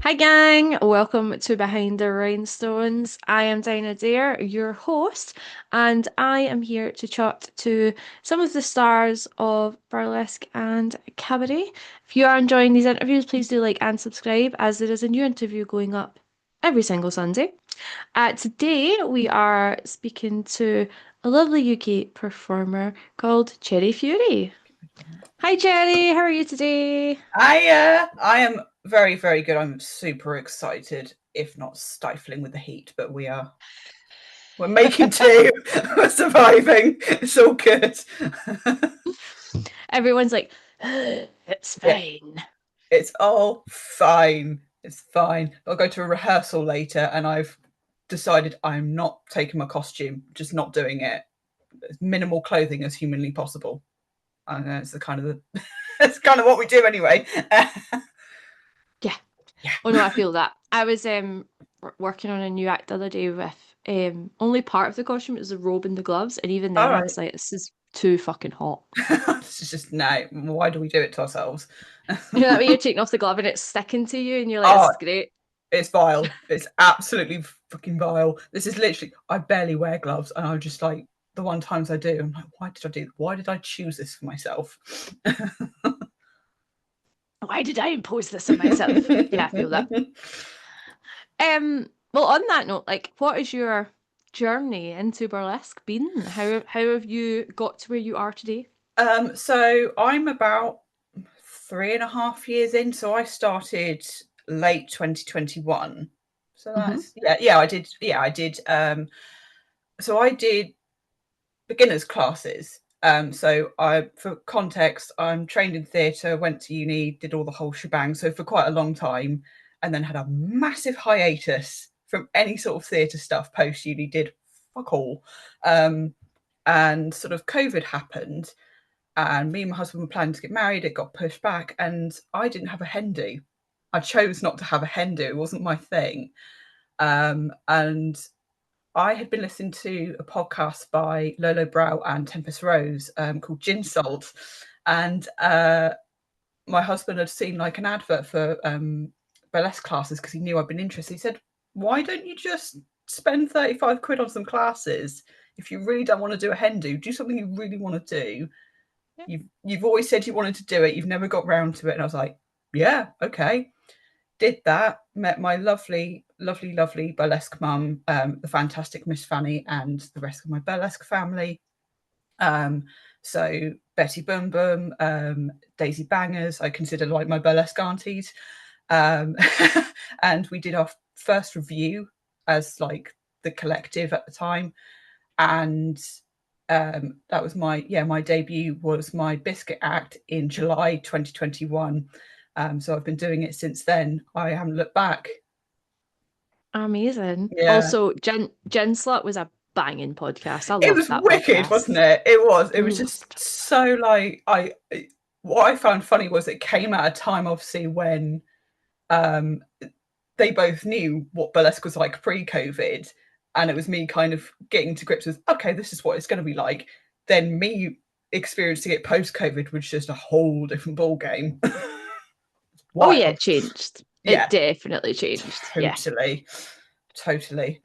Hi, gang. Welcome to Behind the Rhinestones. I am Dinah Dare, your host, and I am here to chat to some of the stars of burlesque and cabaret. If you are enjoying these interviews, please do like and subscribe, as there is a new interview going up every single Sunday. Today, we are speaking to a lovely UK performer called Cherry Fury. Hi, Cherry. How are you today? I am very, very good. I'm super excited, if not stifling with the heat, but we're making do. We're surviving. It's all good. Everyone's like, it's Yeah, fine. it's all fine. It's fine. I'll go to a rehearsal later and I've decided I'm not taking my costume, just not doing it. As minimal clothing as humanly possible. I know it's the kind of the it's kind of what we do anyway. Yeah. Oh no, Yeah. I feel that. I was working on a new act the other day with only part of the costume is the robe and the gloves, and even All then I right. was like, this is too fucking hot. This is just no. Why do we do it to ourselves? You know that way you're taking off the glove and it's sticking to you, and you're like, this Oh, is great. it's vile. It's absolutely fucking vile. This is literally. I barely wear gloves, and I'm just like the one times I do. I'm like, why did I do? Why did I choose this for myself? Why did I impose this on myself? Yeah, I feel that. Well, on that note, like, what is your journey into burlesque been? How have you got to where you are today? So I'm about 3.5 years in. So I started late 2021. So Hmm. that's yeah. I did. Yeah, I did. So I did beginners classes. So for context, I'm trained in theatre, went to uni, did all the whole shebang. So for quite a long time, and then had a massive hiatus from any sort of theatre stuff post uni. Did fuck all, and sort of COVID happened, and me and my husband were planning to get married. It got pushed back, and I didn't have a hen do. I chose not to have a hen do. It wasn't my thing, and I had been listening to a podcast by Lolo Brow and Tempest Rose called Gin Salt, and my husband had seen like an advert for burlesque classes because he knew I'd been interested. He said, "Why don't you just spend 35 quid on some classes? If you really don't want to do a hen do something you really want to do. Yeah. You've always said you wanted to do it. You've never got round to it." And I was like, "Yeah, okay." Did that, met my lovely, lovely, lovely burlesque mum, the fantastic Miss Fanny, and the rest of my burlesque family. Um, so Betty Boom Boom, Daisy Bangers, I consider like my burlesque aunties. Um, and we did our first review as like the collective at the time. And that was my debut was my biscuit act in July 2021. So I've been doing it since then. I haven't looked back. Amazing. Yeah. Also, Gin Slut was a banging podcast. I It loved was that wicked, wasn't podcast. it? It was just Loved. so like what I found funny was it came at a time obviously when um they both knew what burlesque was like pre-COVID, and it was me kind of getting to grips with, okay, this is what it's going to be like. Then me experiencing it post-COVID was just a whole different ball game. Oh yeah, Wild. it changed. It Yeah, definitely changed. Yeah. totally, totally.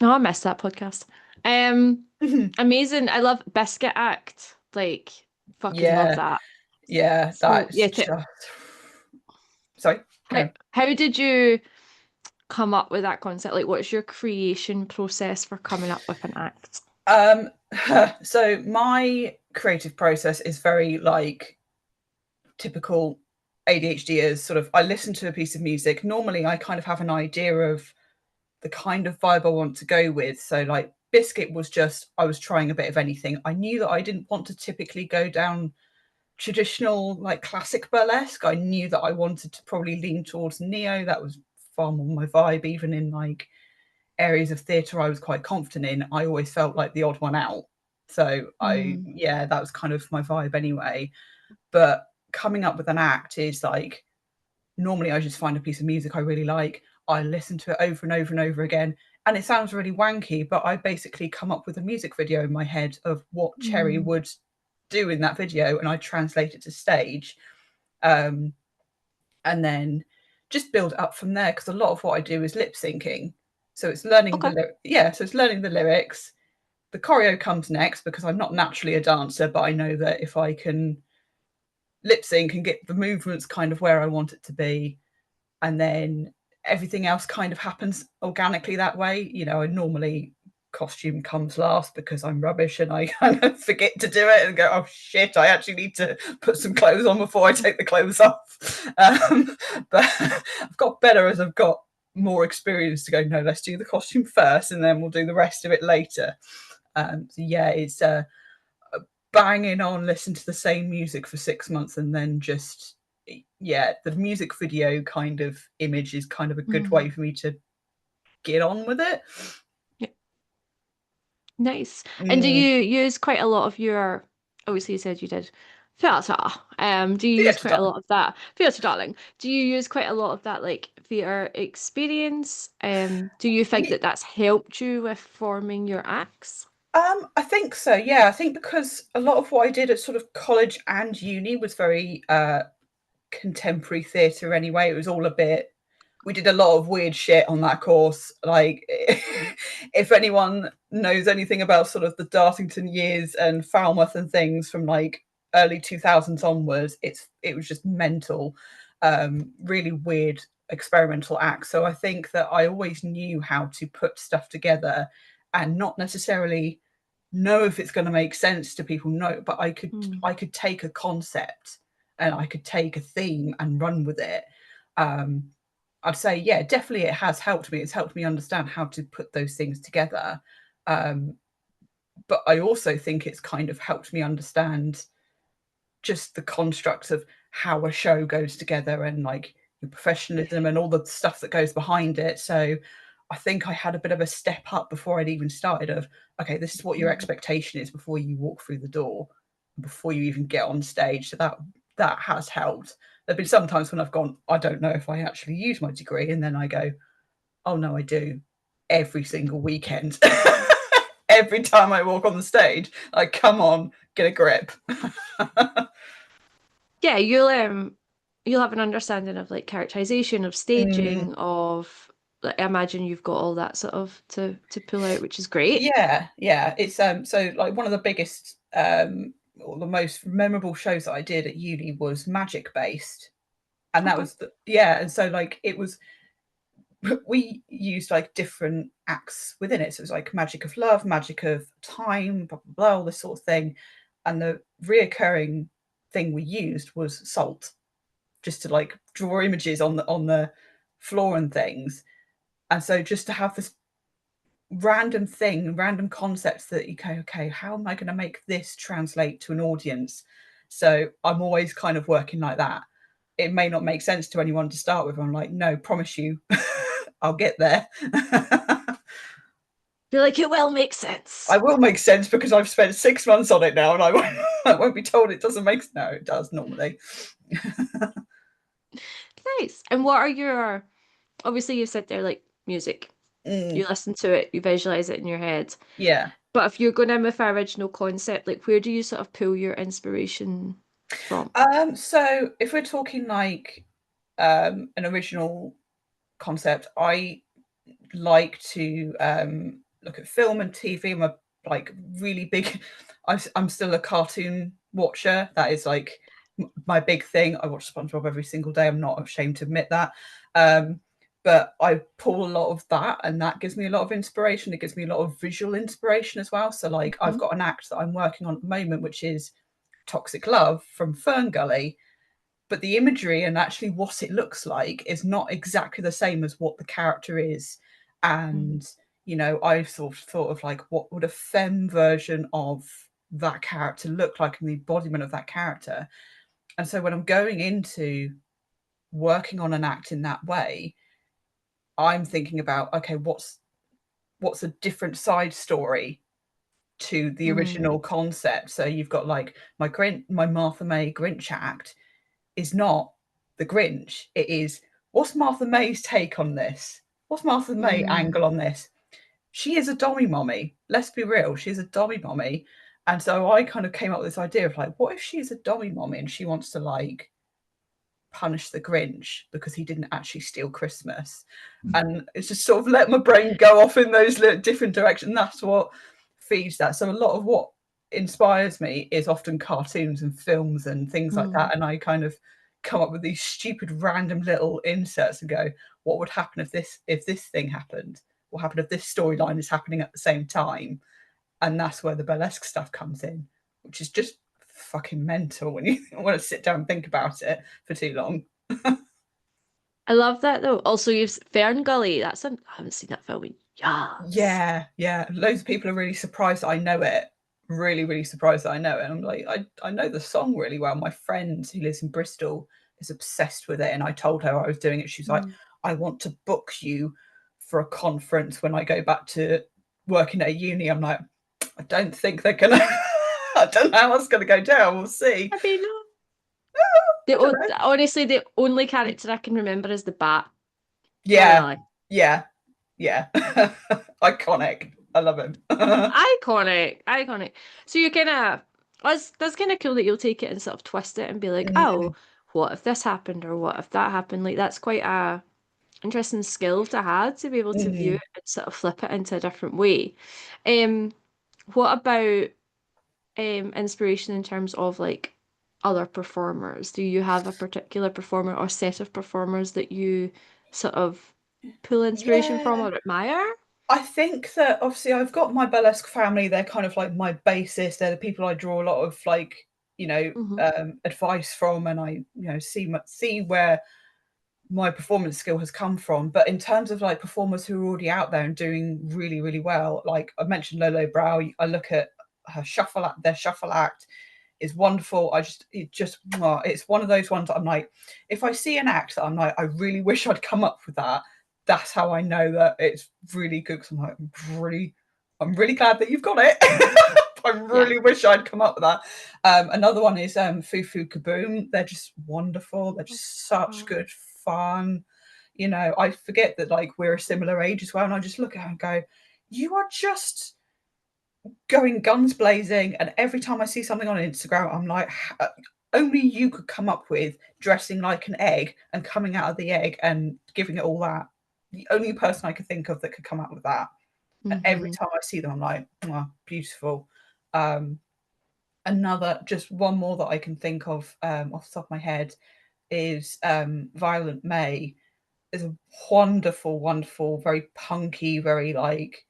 No, I missed that podcast. Um, Amazing. I love Biscuit Act. Like, fucking love Yeah, that. yeah, So that's yeah, just sorry. how Go. how did you come up with that concept? Like, what's your creation process for coming up with an act? Um, so my creative process is very like typical ADHD is sort of I listen to a piece of music. Normally I kind of have an idea of the kind of vibe I want to go with. So like Biscuit was just I was trying a bit of anything. I knew that I didn't want to typically go down traditional like classic burlesque. I knew that I wanted to probably lean towards neo. That was far more my vibe, even in like areas of theatre I was quite confident in. I always felt like the odd one out. So Mm. that was kind of my vibe anyway. But coming up with an act is like normally I just find a piece of music I really like. I listen to it over and over and over again. And it sounds really wanky, but I basically come up with a music video in my head of what Cherry Mm. would do in that video and I translate it to stage. Um, and then just build it up from there, because a lot of what I do is lip syncing. So it's learning Okay. so it's learning the lyrics. The choreo comes next, because I'm not naturally a dancer, but I know that if I can lip sync and get the movements kind of where I want it to be, and then everything else kind of happens organically that way. I normally costume comes last because I'm rubbish and I kind of forget to do it and go, oh shit, I actually need to put some clothes on before I take the clothes off. But I've got better as I've got more experience to go, no, let's do the costume first and then we'll do the rest of it later. So yeah, it's banging on, listen to the same music for 6 months, and then just, yeah, the music video kind of image is kind of a good way Mm. for me to get on with it. Yeah. Nice. And do Mm. you use quite a lot of your, obviously you said you did theatre. Do you use Theatre quite a time. lot of that? Theatre, darling. Do you use quite a lot of that like theatre experience? Do you think that that's helped you with forming your acts? I think so. Yeah, I think because a lot of what I did at sort of college and uni was very contemporary theatre anyway. It was all a bit. We did a lot of weird shit on that course. Like, if anyone knows anything about sort of the Dartington years and Falmouth and things from like early 2000s onwards, it was just mental, really weird experimental acts. So I think that I always knew how to put stuff together and not necessarily know if it's going to make sense to people, no, but I could Mm. I could take a concept and I could take a theme and run with it. um I'd say, yeah, definitely it has helped me. It's helped me understand how to put those things together. um but I also think it's kind of helped me understand just the construct of how a show goes together, and like your professionalism and all the stuff that goes behind it. So I think I had a bit of a step up before I'd even started of, okay, this is what your Mm. expectation is before you walk through the door, before you even get on stage. So that has helped. There've been some times when I've gone, I don't know if I actually use my degree, and then I go, oh no, I do, every single weekend. Every time I walk on the stage, like, come on, get a grip. Yeah, you'll have an understanding of like characterization, of Mm, staging, of like, I imagine you've got all that sort of to pull out, which is great. yeah, yeah. It's so like one of the biggest or the most memorable shows that I did at uni was magic based. And that Okay. was yeah, and so like it was, we used like different acts within it. So it was like magic of love, magic of time, blah blah blah, all this sort of thing. And the reoccurring thing we used was salt, just to like draw images on the floor and things. And so just to have this random concepts that you go, okay, how am I going to make this translate to an audience? So I'm always kind of working like that. It may not make sense to anyone to start with. I'm like, no, promise you, I'll get there. Feel like it will make I sense. will make sense because I've spent 6 months on it now, and I won't be told it doesn't make. No, it does normally. Nice. And what are your, obviously you said there like music. You Mm, listen to it, you visualize it in your head. yeah. But if you're going in with an original concept, like where do you sort of pull your inspiration from? So if we're talking like an original concept, I like to look at film and TV. I'm a like really big. I'm still a cartoon watcher. That is like my big thing. I watch SpongeBob every single day. I'm not ashamed to admit that. Um, but I pull a lot of that, and that gives me a lot of inspiration. It gives me a lot of visual inspiration as well. So like I've Mhm. got an act that I'm working on at the moment, which is Toxic Love from Fern Gully, but the imagery and actually what it looks like is not exactly the same as what the character is. Mm. And I've sort of thought of like, what would a femme version of that character look like, and the embodiment of that character. And so when I'm going into working on an act in that way, I'm thinking about, okay, what's a different side story to the Mm. original concept. So you've got like my Martha May Grinch act is not the Grinch. It is, what's Martha May's take on this? What's Martha May Mm. angle on this? She is a dommy mommy. Let's be real. She's a dommy mommy. And so I kind of came up with this idea of like, what if she's a dommy mommy and she wants to like punish the Grinch because he didn't actually steal Christmas. And it's just sort of let my brain go off in those different directions. That's what feeds that. So a lot of what inspires me is often cartoons and films and things like Mm. that. And I kind of come up with these stupid random little inserts and go, what would happen if this thing happened? What happened if this storyline is happening at the same time? And that's where the burlesque stuff comes in, which is just fucking mental when you want to sit down and think about it for too long. I love that though. Also, you've Fern Gully. I haven't seen that film in years. Yeah. Loads of people are really surprised that I know it. Really, really surprised that I know it. And I'm like, I know the song really well. My friend who lives in Bristol is obsessed with it. And I told her I was doing it. She's like, Mm. I want to book you for a conference when I go back to working at a uni. I'm like, I don't think they're gonna I don't know how that's gonna go down. We'll see. I mean, I don't know. honestly, the only character I can remember is the bat. Not Yeah, really. yeah, yeah. Iconic. I love him. Iconic, iconic. So you kind of, that's kind of cool that you'll take it and sort of twist it and be like, Mm, oh, what if this happened or what if that happened? Like that's quite a interesting skill to have to be able to view mm. it and sort of flip it into a different way. Um, what about inspiration in terms of like other performers? Do you have a particular performer or set of performers that you sort of pull inspiration from Yeah. or admire? I think that obviously I've got my burlesque family. They're kind of like my basis. They're the people I draw a lot of like, Hmm. advice from, and I, see where my performance skill has come from. But in terms of like performers who are already out there and doing really, really well, like I mentioned Lolo Brow, I look at her shuffle act, their shuffle act is wonderful. It's one of those ones that I'm like, if I see an act that I'm like, I really wish I'd come up with that, that's how I know that it's really good. Because I'm like, I'm really glad that you've got it. I Yeah. really wish I'd come up with that. Another one is Foo Foo Kaboom. They're just wonderful. They're just such Oh. good fun. I forget that like we're a similar age as well, and I just look at her and go, "You are just going guns blazing." And every time I see something on Instagram, I'm like, only you could come up with dressing like an egg and coming out of the egg and giving it all that. The only person I could think of that could come up with that. And every Hmm. time I see them, I'm like, oh, beautiful. Um, just one more that I can think of off the top of my head is Violent May. Is a wonderful, wonderful, very punky, very like,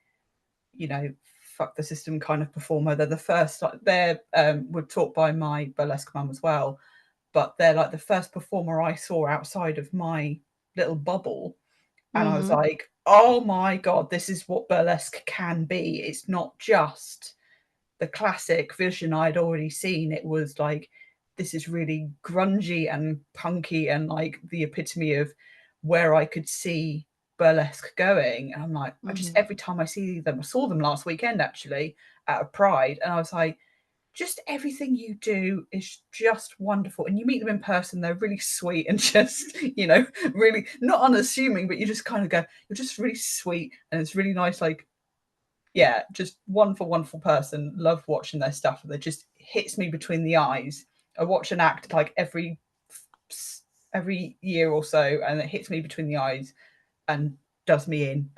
you know, fuck the system kind of performer. They're the first, like, they're were taught by my burlesque mum as well, but they're like the first performer I saw outside of my little bubble. And I was Hmm. like, oh my God, this is what burlesque can be. It's not just the classic vision I'd already seen. It was like, this is really grungy and punky and like the epitome of where I could see burlesque going. And I'm like, Hmm. every time I see them, I saw them last weekend actually at a Pride, and I was like, just everything you do is just wonderful. And you meet them in person, they're really sweet and just, really not unassuming, but you just kind of go, you're just really sweet. And it's really nice, like, yeah, just wonderful, wonderful person. Love watching their stuff. That just hits me between the eyes. I watch an act like every year or so, and it hits me between the eyes and does me in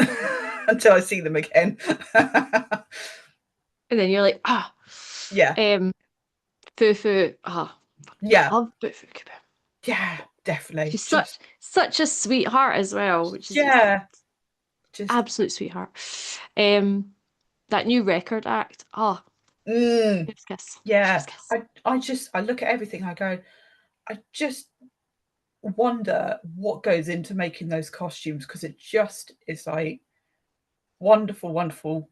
until I see them again. And then you're like, Yeah, um, Fufu. Ah, yeah, love Fufu. yeah, definitely. She's Just such a sweetheart as well, which is just yeah, just absolute sweetheart. Um, that new record act. Oh, mm, chef's kiss. yeah. Chef's kiss. I look at everything. I go, I just wonder what goes into making those costumes, because it just is like wonderful, wonderful,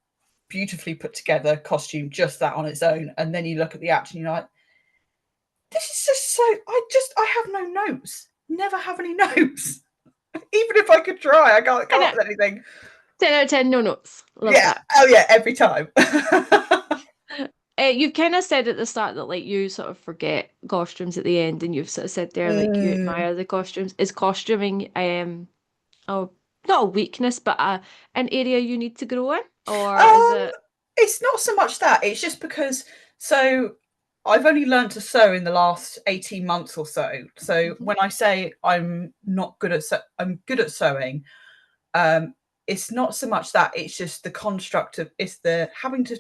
beautifully put together costume, just that on its own. And then you look at the act and you're like, this is just so, I have no notes, never have any notes. Even if I could try, I can't come 10 up out, with anything. 10 out of 10, no notes. Love Yeah. that. Oh yeah, every time. You've kind of said at the start that like you sort of forget costumes at the end, and you've sort of said there like you Mm. admire the costumes. Is costuming oh not a weakness, but an area you need to grow in, or is Um, it? it's not so much that. It's just because, so I've only learned to sew in the last 18 months or so. So Mhm. when I say I'm not good at I'm good at sewing, it's not so much that, it's just the construct of, it's the having to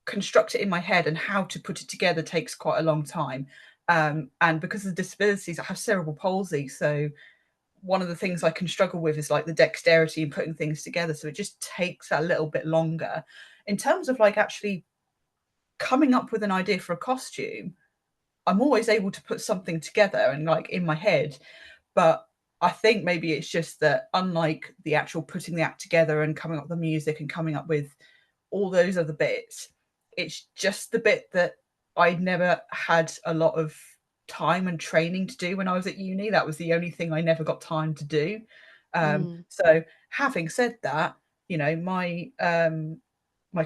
construct it in my head, and how to put it together takes quite a long time. And because of the disabilities, I have cerebral palsy, so one of the things I can struggle with is like the dexterity in putting things together. So it just takes a little bit longer. In terms of like actually coming up with an idea for a costume, I'm always able to put something together and like in my head. But I think maybe it's just that, unlike the actual putting the act together and coming up with the music and coming up with all those other bits, it's just the bit that I never had a lot of time and training to do when I was at uni. That was the only thing I never got time to do. Mm. So having said that, you know, my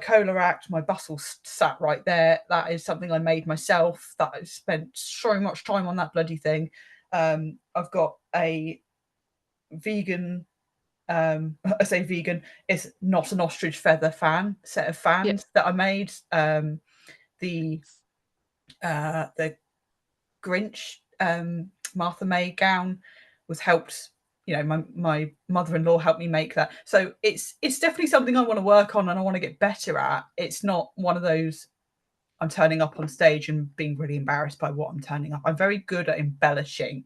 Kohler act, my bustle sat right there. That is something I made myself. That I spent so much time on that bloody thing. I've got a vegan, I say vegan, it's not an ostrich feather set of Yeah. fans that I made. The the Grinch Martha May gown was helped. You know, my mother-in-law helped me make that. So it's definitely something I want to work on and I want to get better at. It's not one of those I'm turning up on stage and being really embarrassed by what I'm turning up. I'm very good at embellishing.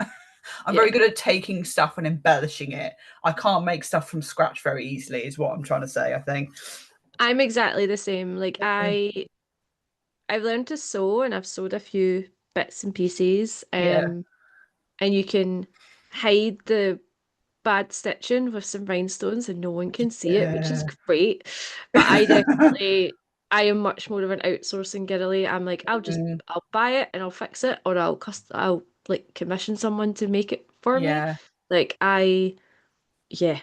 I'm Yeah. very good at taking stuff and embellishing it. I can't make stuff from scratch very easily, is what I'm trying to say, I think. I'm exactly the same. Like I've learned to sew and I've sewed a few bits and pieces. Yeah. And you can hide the bad stitching with some rhinestones and no one can see it, which is Yeah. great. But I am much more of an outsourcing girly. I'm like, I'll buy it and I'll fix it, or I'll like commission someone to make it for me. Yeah. Like yeah, Yeah.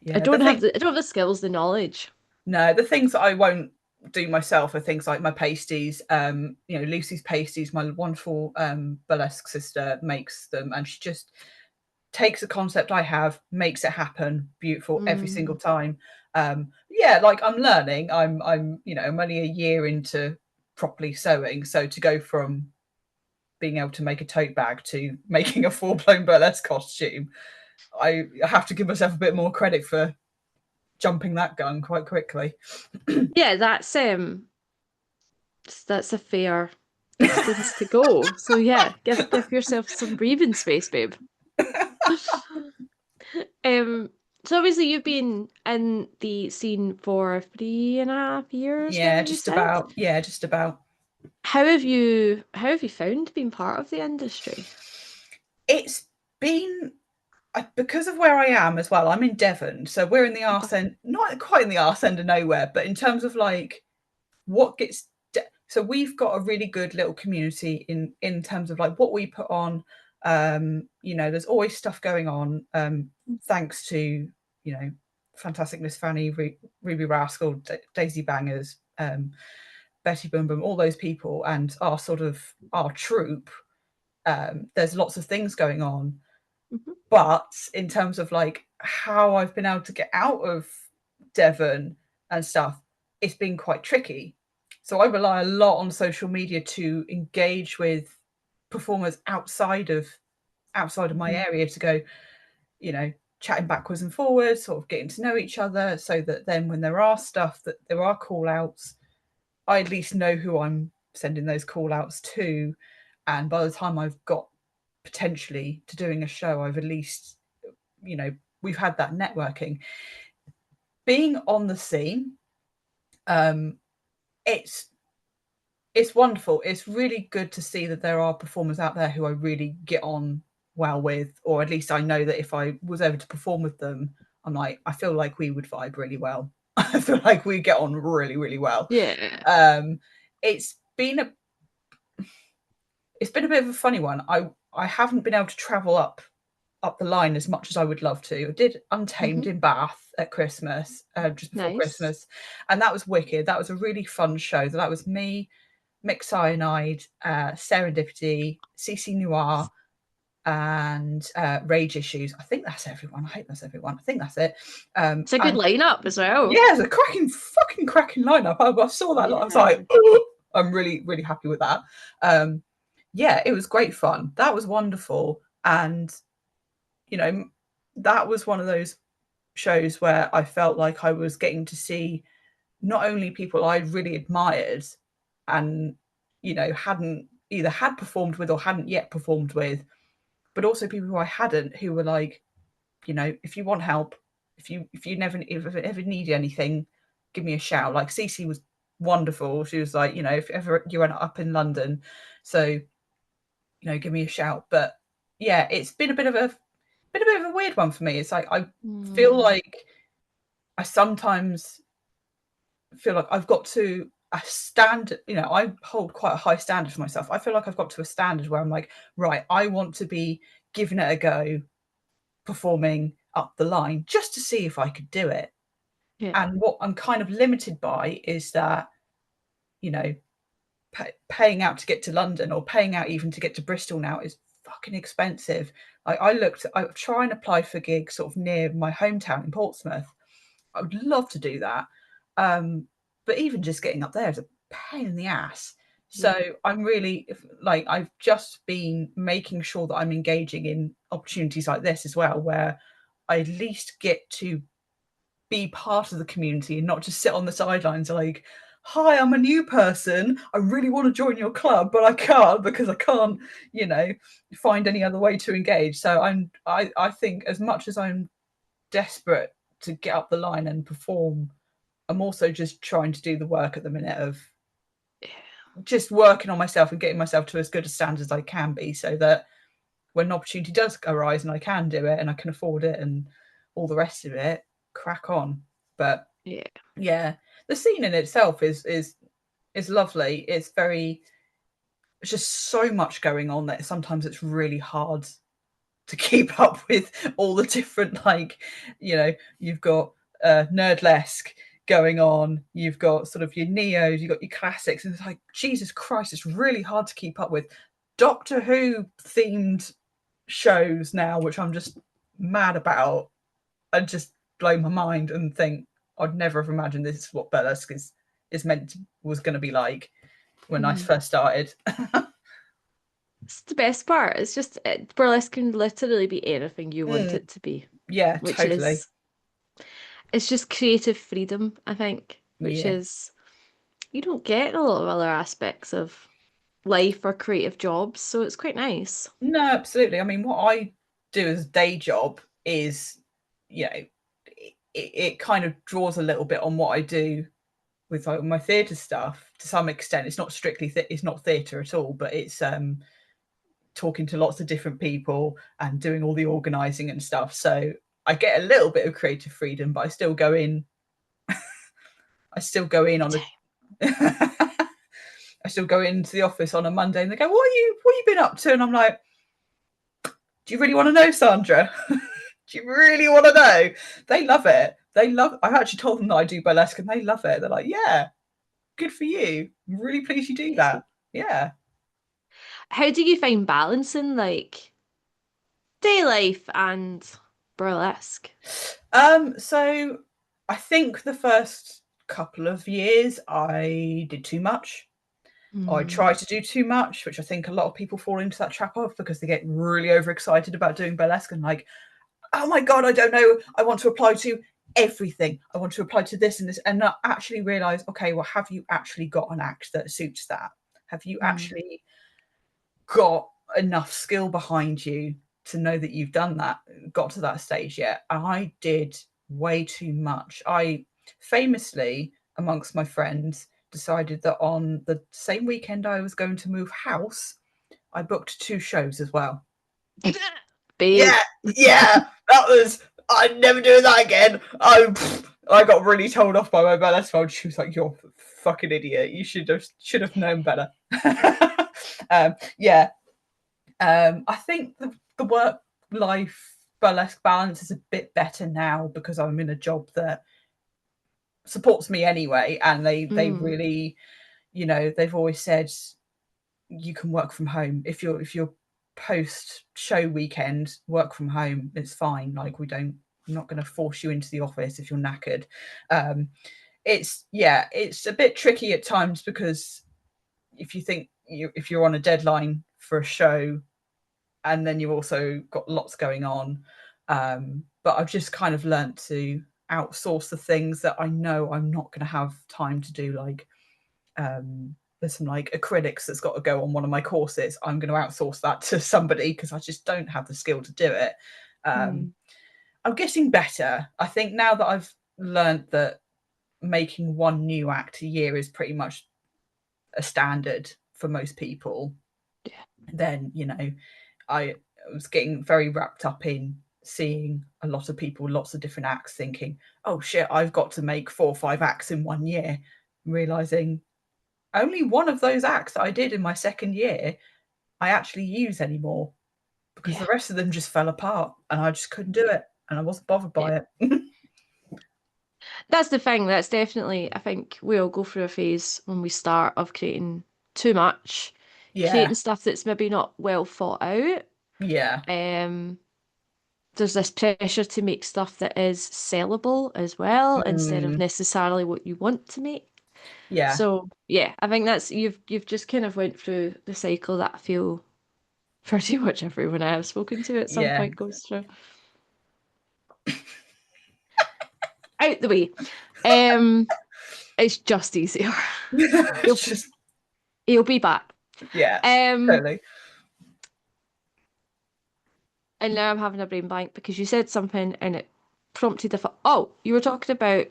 The thing, I don't have the skills, the knowledge. no, the things that I won't do myself are things like my pasties. You know, Lucy's pasties, my wonderful burlesque sister makes them, and she just takes a concept I have, makes it happen beautiful every single Mm, time. Yeah, like I'm learning. You know, I'm only a year into properly sewing, so to go from being able to make a tote bag to making a full blown burlesque costume, I have to give myself a bit more credit for jumping that gun quite quickly. yeah, that's a fair distance to go. So yeah, give yourself some breathing space, babe. Um, so obviously you've been in the scene for 3.5 years now, Yeah, you just said. about. Yeah, just about. How have you found being part of the industry? It's been because of where I am as well. I'm in Devon, so we're in the Okay. arse end, not quite in the arse end of nowhere, but in terms of like what gets. So we've got a really good little community in terms of like what we put on. You know, there's always stuff going on. Thanks to, you know, fantastic Miss Fanny, Ruby Rascal, Daisy Bangers, Betty Boom Boom, all those people, and our sort of our troupe. There's lots of things going on, Mhm. but in terms of like how I've been able to get out of Devon and stuff, it's been quite tricky. So I rely a lot on social media to engage with performers outside of my Mhm. area, to go, you know, chatting backwards and forwards, sort of getting to know each other, so that then when there are stuff, that there are call outs, I at least know who I'm sending those call outs to. And by the time I've got potentially to doing a show, I've at least, you know, we've had that networking. Being on the scene, um, it's it's wonderful. It's really good to see that there are performers out there who I really get on well with, or at least I know that if I was ever to perform with them, I'm like, I feel like we would vibe really well. I feel like we get on really, really well. Yeah. Um, it's been a it's been a bit of a funny one. I haven't been able to travel up the line as much as I would love to. I did Untamed Hmm. in Bath at Christmas, just before Nice. Christmas, and that was wicked. That was a really fun show. So that was me, Mick Cyanide, Serendipity, CC Noir, and Rage Issues. I think that's everyone. I hope that's everyone. I think that's it. It's a good And lineup as well. yeah, it's a cracking, fucking cracking lineup. I saw that lot. I was Yeah. like, oh. I'm really, really happy with that. Yeah, it was great fun. That was wonderful. And, you know, that was one of those shows where I felt like I was getting to see not only people I really admired and, you know, hadn't either had performed with or hadn't yet performed with, but also people who I hadn't, who were like, you know, if you want help, if you never if ever need anything, give me a shout. Like Cece was wonderful. She was like, you know, if ever you went up in London, so you know, give me a shout. But yeah, it's been a bit of a weird one for me. It's like I feel Mm. like I sometimes feel like I've got to a standard, you know, I hold quite a high standard for myself. I feel like I've got to a standard where I'm like, right, I want to be giving it a go, performing up the line just to see if I could do it. Yeah. And what I'm kind of limited by is that, you know, paying out to get to London or paying out even to get to Bristol now is fucking expensive. I try and apply for gigs sort of near my hometown in Portsmouth. I would love to do that. But even just getting up there is a pain in the ass. Yeah. So I'm really like, I've just been making sure that I'm engaging in opportunities like this as well, where I at least get to be part of the community and not just sit on the sidelines like, hi, I'm a new person. I really want to join your club, but I can't because I can't, you know, find any other way to engage. So I think as much as I'm desperate to get up the line and perform, I'm also just trying to do the work at the minute of just working on myself and getting myself to as good a standard as I can be, so that when an opportunity does arise and I can do it and I can afford it and all the rest of it, crack on. But Yeah. yeah, the scene in itself is lovely. It's very, it's just so much going on that sometimes it's really hard to keep up with all the different, like, you know, you've got nerdlesque going on, you've got sort of your neos, you've got your classics, and it's like, Jesus Christ, it's really hard to keep up with. Doctor Who themed shows now, which I'm just mad about, and just blow my mind and think I'd never have imagined this is what burlesque is meant to, was going to be like when I Mm. first started. It's the best part. It's just burlesque can literally be anything you want Mm, it to be, yeah, which totally. is it's just creative freedom, I think, which Yeah. is you don't get in a lot of other aspects of life or creative jobs, so it's quite nice. No, absolutely. I mean, what I do as a day job is, you know, it kind of draws a little bit on what I do with like my theatre stuff to some extent. It's not strictly it's not theatre at all, but it's talking to lots of different people and doing all the organising and stuff. So I get a little bit of creative freedom, but I still go in. I still go in on a. I still go into the office on a Monday, and they go, What you been up to?" And I'm like, "Do you really want to know, Sandra? Do you really want to know?" They love it. They love. I actually told them that I do burlesque, and they love it. They're like, "Yeah, good for you. I'm really pleased you do that." Amazing. Yeah. How do you find balancing like day life and burlesque? So I think the first couple of years I did too much. I Mm. try to do too much, which I think a lot of people fall into that trap of because they get really overexcited about doing burlesque and like, oh my God, I don't know. I want to apply to everything. I want to apply to this and this, and not actually realize, okay, well, have you actually got an act that suits that? Have you Mm. actually got enough skill behind you to know that you've done that, got to that stage yet? And I did way too much. I famously, amongst my friends, decided that on the same weekend I was going to move house, I booked two shows as well. Babe. Yeah, yeah, that was. I'm never doing that again. I got really told off by my best friend. She was like, "You're a fucking idiot. You should have known better." Yeah, I think the work life burlesque balance is a bit better now because I'm in a job that supports me anyway, and they Mm. really, you know, they've always said you can work from home if you're post show weekend, work from home, it's fine. Like, we don't, I'm not going to force you into the office if you're knackered. It's, yeah, it's a bit tricky at times because if you think if you're on a deadline for a show, and then you've also got lots going on. But I've just kind of learnt to outsource the things that I know I'm not going to have time to do. Like there's some like acrylics that's got to go on one of my courses. I'm going to outsource that to somebody because I just don't have the skill to do it. Mm. I'm getting better. I think now that I've learnt that making one new act a year is pretty much a standard for most people, Yeah. then, you know, I was getting very wrapped up in seeing a lot of people, lots of different acts, thinking, oh shit, I've got to make 4 or 5 acts in 1 year, realizing only one of those acts that I did in my second year I actually use anymore, because Yeah. the rest of them just fell apart and I just couldn't do it and I wasn't bothered Yeah. by it. That's the thing. That's definitely, I think we all go through a phase when we start of creating too much, Yeah, creating stuff that's maybe not well thought out. yeah, Um, there's this pressure to make stuff that is sellable as well, instead of mm, necessarily what you want to make. yeah, So yeah, I think that's you've just kind of went through the cycle that I feel pretty much everyone I have spoken to at some yeah. point goes through. Out the way. Um, it's just easier. He'll It's just, he'll be back. yeah, Um, totally. and now I'm having a brain blank because you said something and it prompted the thought. Oh, you were talking about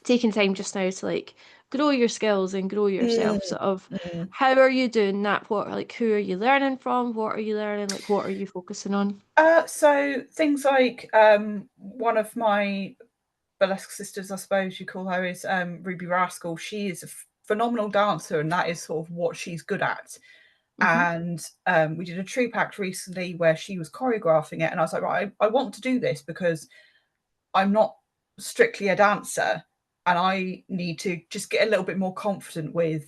taking time just now to like grow your skills and grow Mm, yourself. Sort of, mm. how are you doing that? What like who are you learning from? What are you learning? Like what are you focusing on? So things like one of my burlesque sisters, I suppose you call her, is Ruby Rascal. She is a phenomenal dancer, and that is sort of what she's good at. Mm-hmm. And we did a troupe act recently where she was choreographing it, and I was like, right, I want to do this because I'm not strictly a dancer, and I need to just get a little bit more confident with,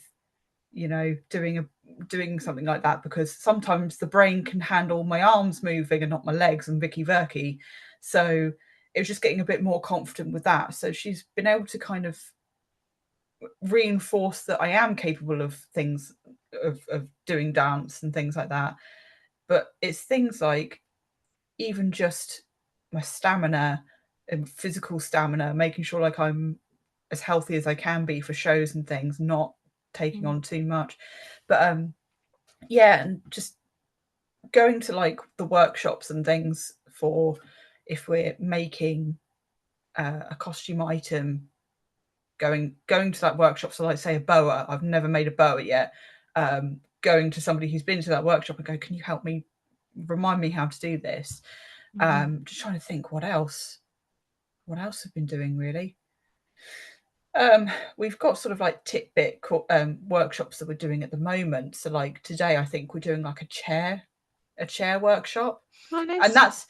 you know, doing something like that, because sometimes the brain can handle my arms moving and not my legs and Vicky Verky. So it was just getting a bit more confident with that. So she's been able to kind of reinforce that I am capable of things, of doing dance and things like that. But it's things like even just my stamina and physical stamina, making sure like I'm as healthy as I can be for shows and things, not taking on too much. But yeah, and just going to like the workshops and things for if we're making a costume item, going to that workshop. So like say a boa, I've never made a boa yet. Going to somebody who's been to that workshop and go, can you help me, remind me how to do this? Mm-hmm. Just trying to think what else I've been doing really. We've got sort of like tidbit workshops that we're doing at the moment. So like today, I think we're doing like a chair workshop, Oh, and nice.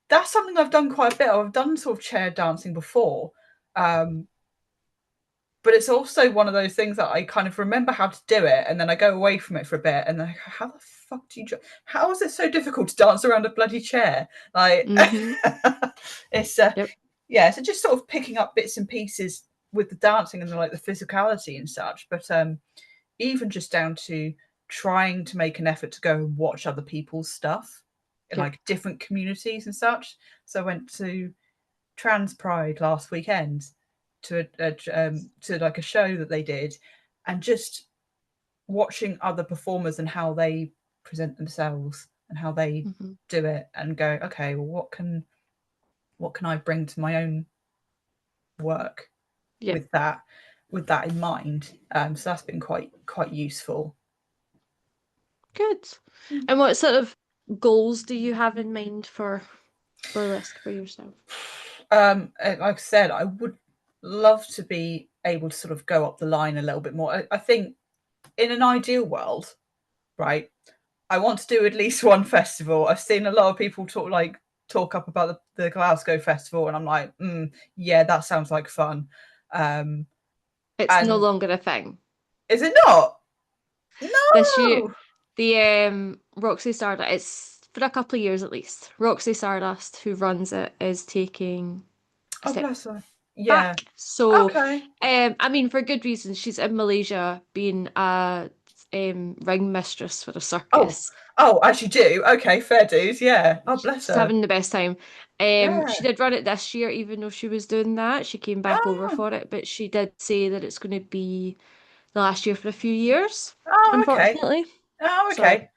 that's something I've done quite a bit of. I've done sort of chair dancing before, um, but it's also one of those things that I kind of remember how to do it, and then I go away from it for a bit, and then I go, how the fuck do you? How is it so difficult to dance around a bloody chair? Like, Mm-hmm. it's Yep. yeah, so just sort of picking up bits and pieces with the dancing and like the physicality and such. But even just down to trying to make an effort to go and watch other people's stuff in Yep. like different communities and such. So I went to Trans Pride last weekend to like a show that they did, and just watching other performers and how they present themselves and how they Mm-hmm. do it, and go, okay, well, what can I bring to my own work Yep. with that in mind. So that's been quite useful. Good. And what sort of goals do you have in mind for burlesque for yourself? Like I said, I would love to be able to sort of go up the line a little bit more. I think in an ideal world, right, I want to do at least one festival. I've seen a lot of people talk up about the Glasgow festival, and I'm like, yeah, that sounds like fun. Um, It's no and longer a thing. is it not? This year, No. the Roxy Stardust, it's for a couple of years at least. Roxy Stardust, who runs it, is taking a Oh, step bless her. Yeah. back. So, Okay. I mean, for good reasons. She's in Malaysia being a ring mistress for a Oh, circus. oh, as you do. Okay, fair dues. Yeah. Oh, bless She's her. having the best time. She Yeah. did run it this year, even though she was doing that. She came back over Oh, for it, but she did say that it's going to be the last year for a few years, oh, okay. unfortunately. Oh, So okay.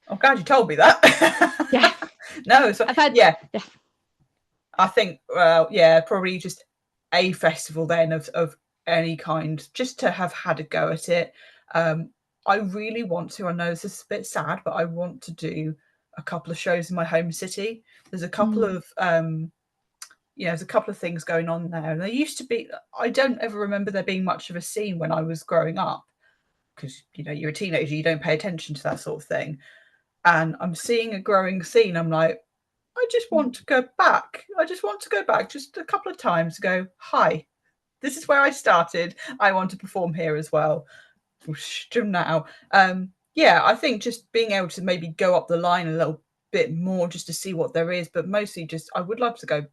I'm glad you told me that. yeah, No, so I've had yeah, yeah. I think yeah, probably just a festival then of any kind, just to have had a go at it. I really want to. I know this is a bit sad, but I want to do a couple of shows in my home city. There's a couple Mm, of there's a couple of things going on there. And there used to be. I don't ever remember there being much of a scene when I was growing up because you're a teenager, you don't pay attention to that sort of thing. And I'm seeing a growing scene. I'm like, I just mm. want to go back. I just want to go back just a couple of times to go, hi, this is where I started. I want to perform here as well. Now. Yeah, I think just being able to maybe go up the line a little bit more just to see what there is, but mostly just I would love to go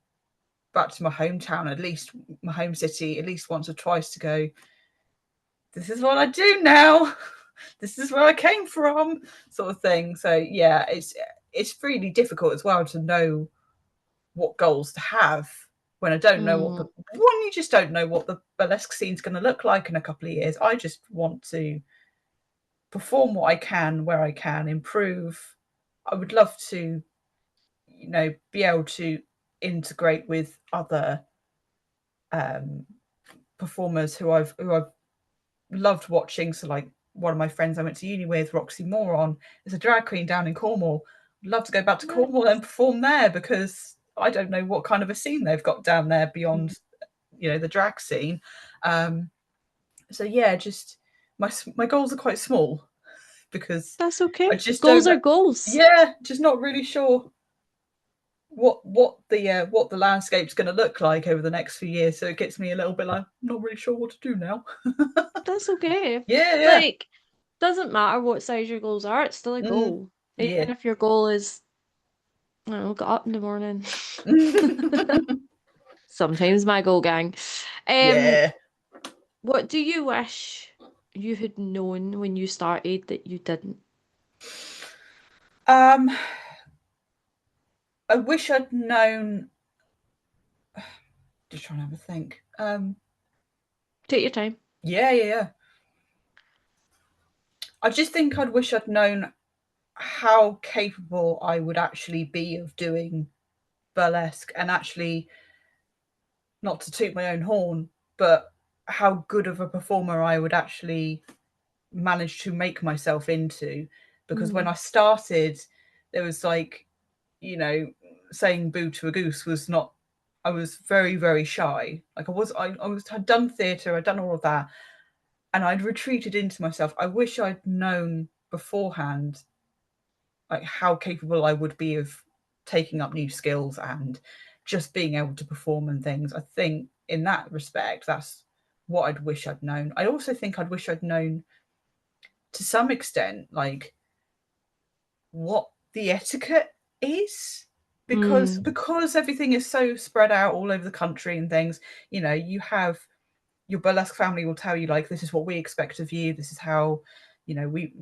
back to my hometown, at least my home city, at least once or twice to go, this is what I do now. This is where I came from, sort of thing. So yeah, it's really difficult as well to know what goals to have when I don't know what the Mm. one you just don't know what the burlesque scene's going to look like in a couple of years. I just want to perform what I can where I can, improve. I would love to, be able to integrate with other um, performers who I've loved watching. So like one of my friends I went to uni with, Roxy Moron, is a drag queen down in Cornwall. I'd love to go back to Cornwall and Nice. perform there because I don't know what kind of a scene they've got down there Mm. beyond, the drag scene. Um, so yeah, just my goals are quite small because That's I okay. just don't Goals know. are goals. Yeah, just not really sure what the landscape's going to look like over the next few years. So it gets me a little bit like I'm not really sure what to do now. That's okay. Yeah, yeah. Like, doesn't matter what size your goals are, it's still a Mm, goal. yeah. Even if your goal is, I don't know, get up in the morning. Sometimes my goal, gang. Um, Yeah. what do you wish you had known when you started that you didn't? Um, I wish I'd known. Just trying to have a think. Take your time. Yeah, yeah, yeah. I just think I'd wish I'd known how capable I would actually be of doing burlesque and actually not to toot my own horn, but how good of a performer I would actually manage to make myself into. Because when Mm, I started, there was like, you know, saying boo to a goose was not. I was very, very shy. Like I'd done theatre, I'd done all of that, and I'd retreated into myself. I wish I'd known beforehand, like how capable I would be of taking up new skills and just being able to perform and things. I think in that respect, that's what I'd wish I'd known. I also think I'd wish I'd known to some extent, like what the etiquette is because mm, because everything is so spread out all over the country and things. You have your burlesque family will tell you like this is what we expect of you, this is how we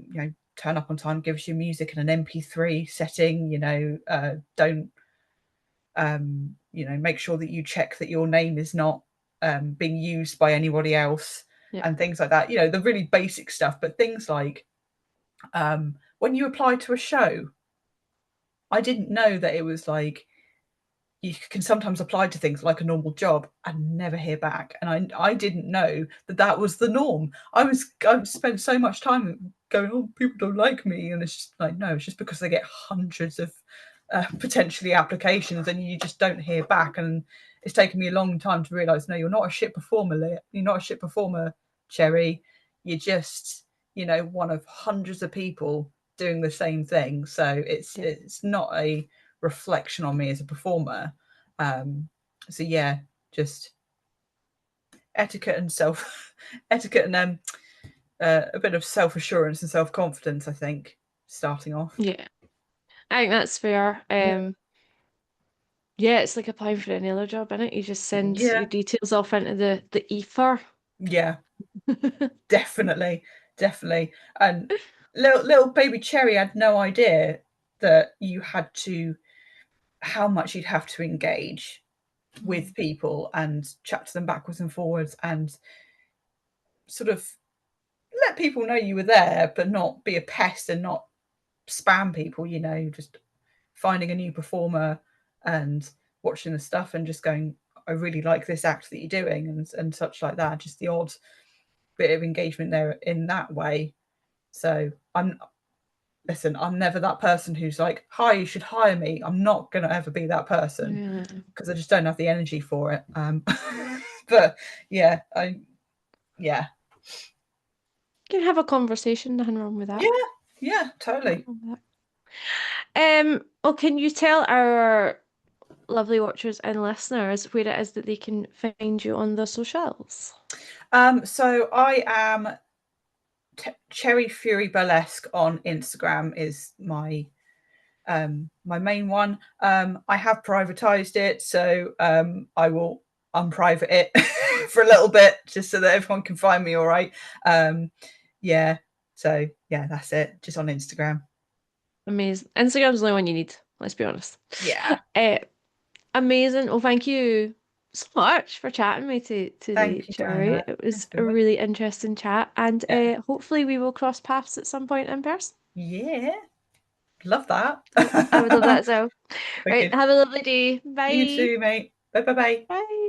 turn up on time, gives you music in an mp3 setting, don't make sure that you check that your name is not being used by anybody else yeah. and things like that, the really basic stuff. But things like when you apply to a show, I didn't know that it was like you can sometimes apply to things like a normal job and never hear back. And I didn't know that that was the norm. I've spent so much time going, oh, people don't like me. And it's just like, no, it's just because they get hundreds of potentially applications and you just don't hear back. And it's taken me a long time to realize, no, you're not a shit performer, You're not a shit performer, Cherry. You're just, one of hundreds of people doing the same thing. So it's Yeah. it's not a reflection on me as a performer. So yeah, just etiquette and self etiquette and a bit of self assurance and self confidence. I think starting off. Yeah. I think that's fair. Yeah, Yeah, it's like applying for any other job, innit? You just send your yeah, details off into the ether. yeah, definitely. definitely. And little baby Cherry had no idea that you had to, how much you'd have to engage with people and chat to them backwards and forwards and sort of let people know you were there, but not be a pest and not spam people, just finding a new performer and watching the stuff and just going, I really like this act that you're doing, and such like that. Just the odd bit of engagement there in that way. So I'm never that person who's like, hi, you should hire me. I'm not going to ever be that person because I just don't have the energy for it. But yeah, yeah. You can have a conversation, nothing wrong with that. Yeah, totally. Well, can you tell our lovely watchers and listeners where it is that they can find you on the socials? So I am Cherry Fury Burlesque on Instagram is my my main one. I have privatized it, so I will unprivate it for a little bit just so that everyone can find me all right. Yeah, so yeah, that's it, just on Instagram. Amazing. Instagram's the only one you need, let's be honest. Yeah. Amazing. Well, thank you so much for chatting me today, Thank you, Cherry. Dinah. It It's was a been really interesting chat, and yeah. hopefully we will cross paths at some point in person. Yeah. Love that. I would love that as well. Right, Wicked. have a lovely day. You Bye. too, mate. Bye bye bye. Bye.